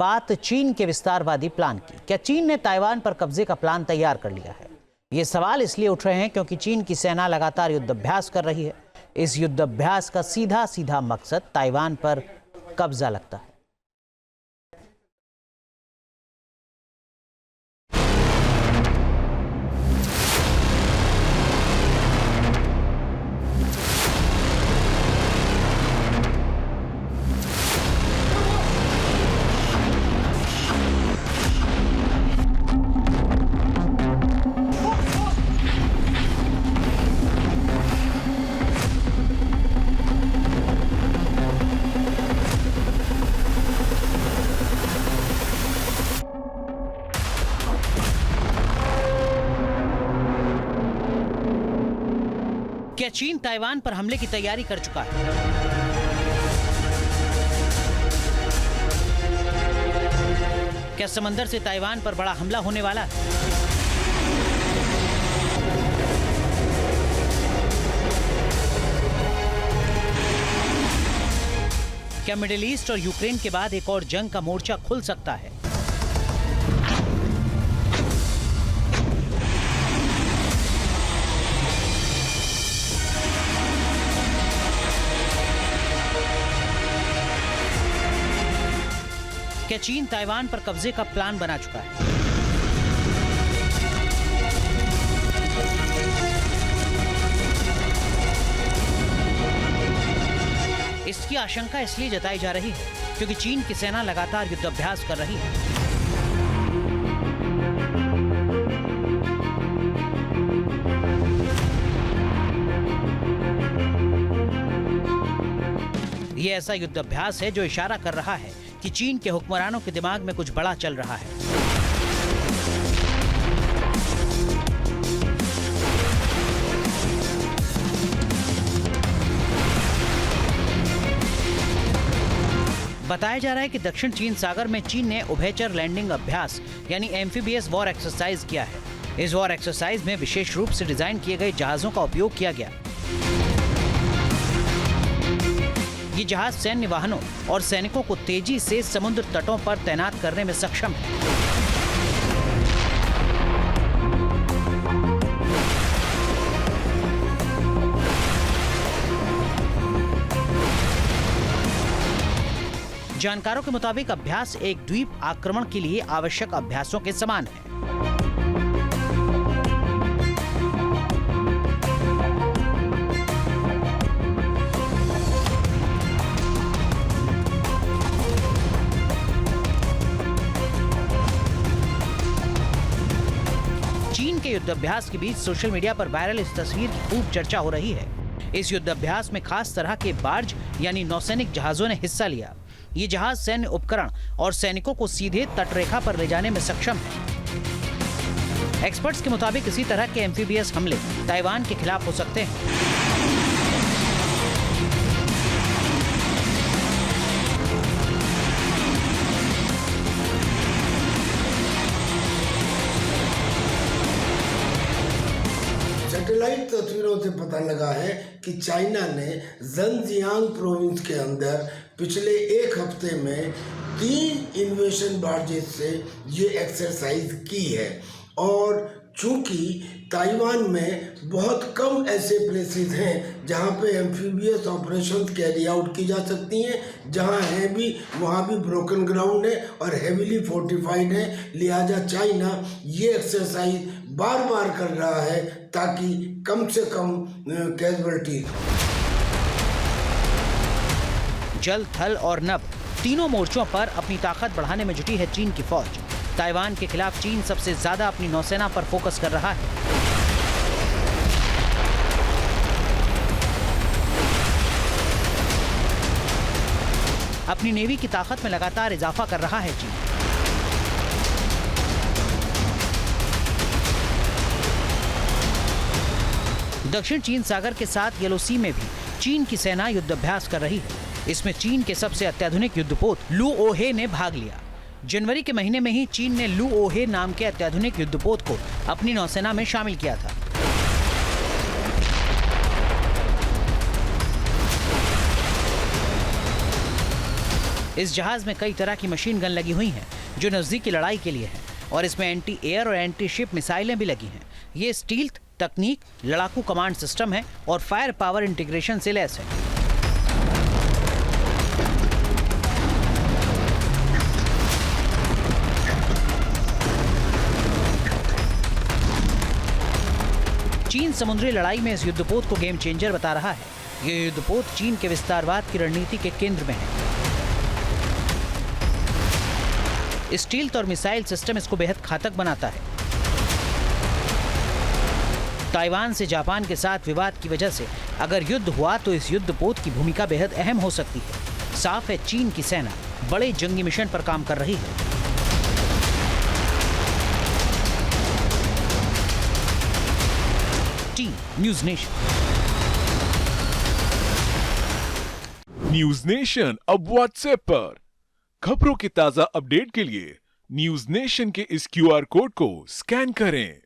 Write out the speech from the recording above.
बात चीन के विस्तारवादी प्लान की। क्या चीन ने ताइवान पर कब्जे का प्लान तैयार कर लिया है? ये सवाल इसलिए उठ रहे हैं क्योंकि चीन की सेना लगातार युद्धाभ्यास कर रही है। इस युद्धाभ्यास का सीधा सीधा मकसद ताइवान पर कब्जा लगता है। क्या चीन ताइवान पर हमले की तैयारी कर चुका है? क्या समंदर से ताइवान पर बड़ा हमला होने वाला है? क्या मिडिल ईस्ट और यूक्रेन के बाद एक और जंग का मोर्चा खुल सकता है? क्या चीन ताइवान पर कब्जे का प्लान बना चुका है? इसकी आशंका इसलिए जताई जा रही है क्योंकि चीन की सेना लगातार युद्धाभ्यास कर रही है। यह ऐसा युद्धाभ्यास है जो इशारा कर रहा है कि चीन के हुक्मरानों के दिमाग में कुछ बड़ा चल रहा है। बताया जा रहा है कि दक्षिण चीन सागर में चीन ने उभयचर लैंडिंग अभ्यास यानी एम्फीबियस वॉर एक्सरसाइज किया है। इस वॉर एक्सरसाइज में विशेष रूप से डिजाइन किए गए जहाजों का उपयोग किया गया। ये जहाज सैन्य वाहनों और सैनिकों को तेजी से समुद्र तटों पर तैनात करने में सक्षम है। जानकारों के मुताबिक अभ्यास एक द्वीप आक्रमण के लिए आवश्यक अभ्यासों के समान है। चीन के युद्धाभ्यास के बीच सोशल मीडिया पर वायरल इस तस्वीर की खूब चर्चा हो रही है। इस युद्धाभ्यास में खास तरह के बार्ज यानी नौसैनिक जहाजों ने हिस्सा लिया। ये जहाज सैन्य उपकरण और सैनिकों को सीधे तटरेखा पर ले जाने में सक्षम है। एक्सपर्ट्स के मुताबिक इसी तरह के एम्फीबियस हमले ताइवान के खिलाफ हो सकते हैं। सैटेलाइट तस्वीरों से पता लगा है कि चाइना ने ज़ंजियांग प्रोविंस के अंदर पिछले एक हफ्ते में 3 इन्वेशन बार्जेस से ये एक्सरसाइज की है। और चूंकि ताइवान में बहुत कम ऐसे प्लेसेस हैं जहां पे एम्फीबियस ऑपरेशन कैरी आउट की जा सकती हैं, जहां है भी वहां भी ब्रोकन ग्राउंड है और हेविली फोर्टिफाइड है, लिहाजा चाइना ये एक्सरसाइज बार बार कर रहा है ताकि कम से कम कैजुअल्टी। जल, थल और नभ तीनों मोर्चों पर अपनी ताकत बढ़ाने में जुटी है चीन की फौज। ताइवान के खिलाफ चीन सबसे ज्यादा अपनी नौसेना पर फोकस कर रहा है। अपनी नेवी की ताकत में लगातार इजाफा कर रहा है चीन। दक्षिण चीन सागर के साथ येलो सी में भी चीन की सेना युद्धाभ्यास कर रही है। इसमें चीन के सबसे अत्याधुनिक युद्धपोत लू ओहे ने भाग लिया। जनवरी के महीने में ही चीन ने लू ओहे नाम के अत्याधुनिक युद्धपोत को अपनी नौसेना में शामिल किया था। इस जहाज में कई तरह की मशीन गन लगी हुई हैं जो नजदीकी लड़ाई के लिए हैं और इसमें एंटी एयर और एंटी शिप मिसाइलें भी लगी हैं। ये स्टील्थ तकनीक, लड़ाकू कमांड सिस्टम है और फायर पावर इंटीग्रेशन से लैस है। चीन समुद्री लड़ाई में इस युद्धपोत को गेम चेंजर बता रहा है। यह युद्धपोत चीन के विस्तारवाद की रणनीति के केंद्र में है। स्टील्थ और मिसाइल सिस्टम इसको बेहद घातक बनाता है। ताइवान से जापान के साथ विवाद की वजह से अगर युद्ध हुआ तो इस युद्धपोत की भूमिका बेहद अहम हो सकती है। साफ है चीन की सेना बड़े जंगी मिशन पर काम कर रही है। News nation. न्यूज़ नेशन अब व्हाट्सएप पर खबरों के ताजा अपडेट के लिए न्यूज़ नेशन के इस QR कोड को स्कैन करें।